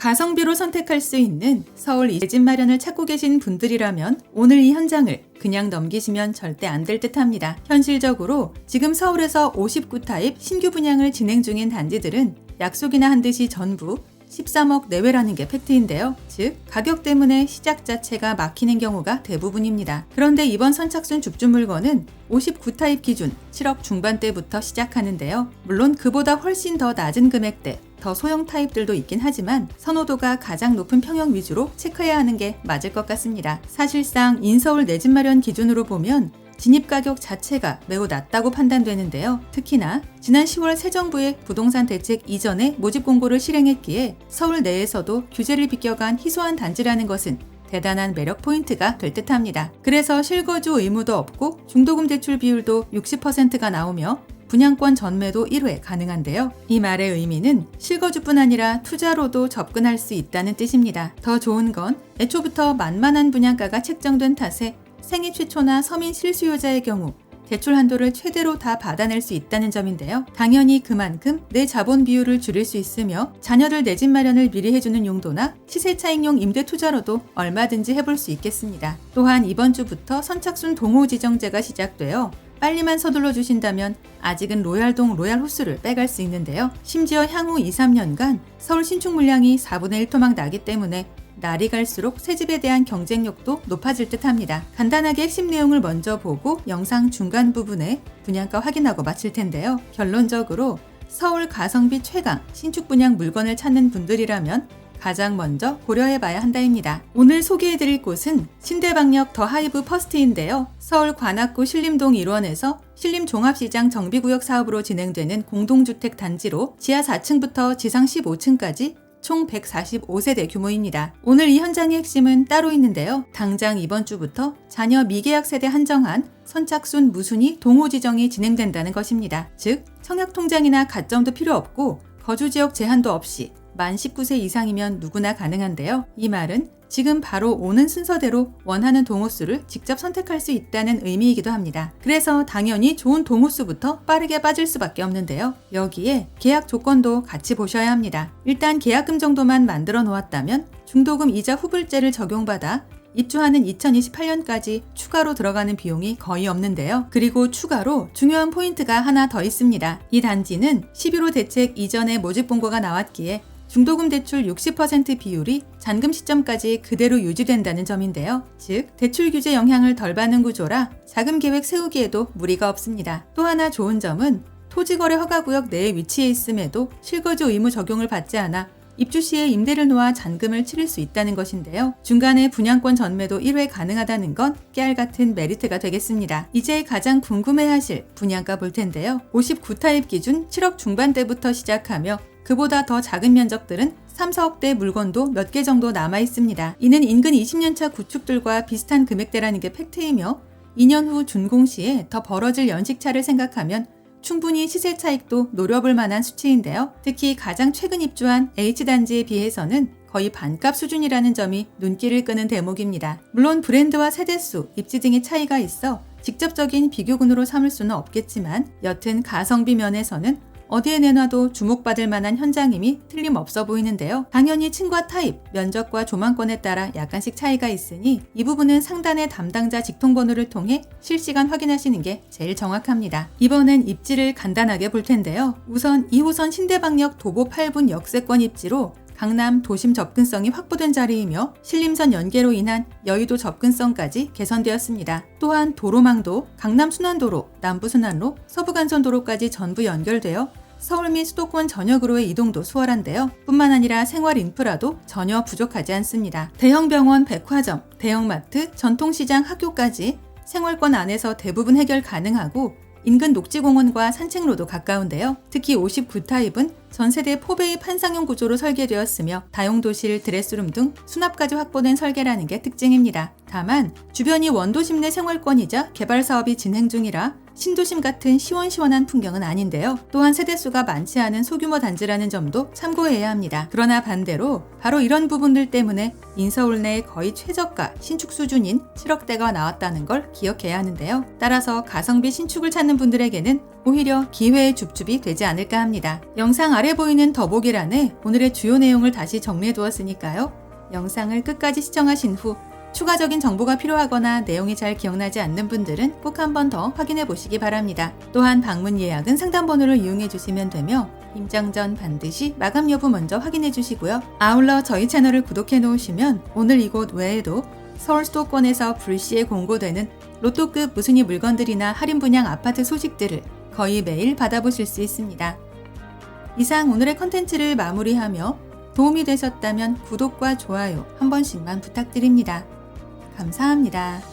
가성비로 선택할 수 있는 서울 내 집 마련을 찾고 계신 분들이라면 오늘 이 현장을 그냥 넘기시면 절대 안 될 듯합니다. 현실적으로 지금 서울에서 59타입 신규 분양을 진행 중인 단지들은 약속이나 한 듯이 전부 13억 내외라는 게 팩트인데요. 즉 가격 때문에 시작 자체가 막히는 경우가 대부분입니다. 그런데 이번 선착순 줍줍 물건은 59타입 기준 7억 중반대부터 시작하는데요. 물론 그보다 훨씬 더 낮은 금액대, 더 소형 타입들도 있긴 하지만 선호도가 가장 높은 평형 위주로 체크해야 하는 게 맞을 것 같습니다. 사실상 인서울 내 집 마련 기준으로 보면 진입 가격 자체가 매우 낮다고 판단되는데요. 특히나 지난 10월 새 정부의 부동산 대책 이전에 모집 공고를 실행했기에 서울 내에서도 규제를 비껴간 희소한 단지라는 것은 대단한 매력 포인트가 될 듯합니다. 그래서 실거주 의무도 없고 중도금 대출 비율도 60%가 나오며 분양권 전매도 1회 가능한데요. 이 말의 의미는 실거주뿐 아니라 투자로도 접근할 수 있다는 뜻입니다. 더 좋은 건 애초부터 만만한 분양가가 책정된 탓에 생애 최초나 서민 실수요자의 경우 대출 한도를 최대로 다 받아낼 수 있다는 점인데요. 당연히 그만큼 내 자본 비율을 줄일 수 있으며 자녀들 내 집 마련을 미리 해주는 용도나 시세 차익용 임대 투자로도 얼마든지 해볼 수 있겠습니다. 또한 이번 주부터 선착순 동호 지정제가 시작되어 빨리만 서둘러 주신다면 아직은 로얄동 로얄호수를 빼갈 수 있는데요. 심지어 향후 2-3년간 서울 신축 물량이 4분의 1토막 나기 때문에 날이 갈수록 새집에 대한 경쟁력도 높아질 듯합니다. 간단하게 핵심 내용을 먼저 보고 영상 중간 부분에 분양가 확인하고 마칠 텐데요. 결론적으로 서울 가성비 최강 신축 분양 물건을 찾는 분들이라면 가장 먼저 고려해봐야 한다입니다. 오늘 소개해드릴 곳은 신대방역 더 하이브 퍼스트인데요. 서울 관악구 신림동 1원에서 신림종합시장 정비구역 사업으로 진행되는 공동주택 단지로 지하 4층부터 지상 15층까지 총 145세대 규모입니다. 오늘 이 현장의 핵심은 따로 있는데요. 당장 이번 주부터 자녀 미계약 세대 한정한 선착순 무순위 동호 지정이 진행된다는 것입니다. 즉 청약통장이나 가점도 필요 없고 거주지역 제한도 없이 만 19세 이상이면 누구나 가능한데요. 이 말은 지금 바로 오는 순서대로 원하는 동호수를 직접 선택할 수 있다는 의미이기도 합니다. 그래서 당연히 좋은 동호수부터 빠르게 빠질 수밖에 없는데요. 여기에 계약 조건도 같이 보셔야 합니다. 일단 계약금 정도만 만들어 놓았다면 중도금 이자 후불제를 적용받아 입주하는 2028년까지 추가로 들어가는 비용이 거의 없는데요. 그리고 추가로 중요한 포인트가 하나 더 있습니다. 이 단지는 11호 대책 이전에 모집 공고가 나왔기에 중도금 대출 60% 비율이 잔금 시점까지 그대로 유지된다는 점인데요. 즉, 대출 규제 영향을 덜 받는 구조라 자금 계획 세우기에도 무리가 없습니다. 또 하나 좋은 점은 토지거래 허가구역 내에 위치해 있음에도 실거주 의무 적용을 받지 않아 입주 시에 임대를 놓아 잔금을 치를 수 있다는 것인데요. 중간에 분양권 전매도 1회 가능하다는 건 깨알 같은 메리트가 되겠습니다. 이제 가장 궁금해하실 분양가 볼 텐데요. 59타입 기준 7억 중반대부터 시작하며 그보다 더 작은 면적들은 3-4억대 물건도 몇 개 정도 남아 있습니다. 이는 인근 20년차 구축들과 비슷한 금액대라는 게 팩트이며 2년 후 준공 시에 더 벌어질 연식차를 생각하면 충분히 시세 차익도 노려볼 만한 수치인데요. 특히 가장 최근 입주한 H단지에 비해서는 거의 반값 수준이라는 점이 눈길을 끄는 대목입니다. 물론 브랜드와 세대수, 입지 등의 차이가 있어 직접적인 비교군으로 삼을 수는 없겠지만 여튼 가성비 면에서는 어디에 내놔도 주목받을 만한 현장임이 틀림없어 보이는데요. 당연히 층과 타입, 면적과 조망권에 따라 약간씩 차이가 있으니 이 부분은 상단의 담당자 직통번호를 통해 실시간 확인하시는 게 제일 정확합니다. 이번엔 입지를 간단하게 볼 텐데요. 우선 2호선 신대방역 도보 8분 역세권 입지로 강남 도심 접근성이 확보된 자리이며 신림선 연계로 인한 여의도 접근성까지 개선되었습니다. 또한 도로망도 강남 순환도로, 남부 순환로, 서부 간선도로까지 전부 연결되어 서울 및 수도권 전역으로의 이동도 수월한데요. 뿐만 아니라 생활 인프라도 전혀 부족하지 않습니다. 대형 병원, 백화점, 대형마트, 전통시장, 학교까지 생활권 안에서 대부분 해결 가능하고 인근 녹지공원과 산책로도 가까운데요. 특히 59타입은 전세대 포베이 판상형 구조로 설계되었으며 다용도실, 드레스룸 등 수납까지 확보된 설계라는 게 특징입니다. 다만 주변이 원도심 내 생활권이자 개발 사업이 진행 중이라 신도심 같은 시원시원한 풍경은 아닌데요. 또한 세대수가 많지 않은 소규모 단지라는 점도 참고해야 합니다. 그러나 반대로 바로 이런 부분들 때문에 인서울 내에 거의 최저가 신축 수준인 7억대가 나왔다는 걸 기억해야 하는데요. 따라서 가성비 신축을 찾는 분들에게는 오히려 기회의 줍줍이 되지 않을까 합니다. 영상 아래 보이는 더보기란에 오늘의 주요 내용을 다시 정리해 두었으니까요. 영상을 끝까지 시청하신 후 추가적인 정보가 필요하거나 내용이 잘 기억나지 않는 분들은 꼭 한 번 더 확인해 보시기 바랍니다. 또한 방문 예약은 상담번호를 이용해 주시면 되며 입장 전 반드시 마감 여부 먼저 확인해 주시고요. 아울러 저희 채널을 구독해 놓으시면 오늘 이곳 외에도 서울 수도권에서 불시에 공고되는 로또급 무순위 물건들이나 할인 분양 아파트 소식들을 거의 매일 받아보실 수 있습니다. 이상 오늘의 컨텐츠를 마무리하며 도움이 되셨다면 구독과 좋아요 한 번씩만 부탁드립니다. 감사합니다.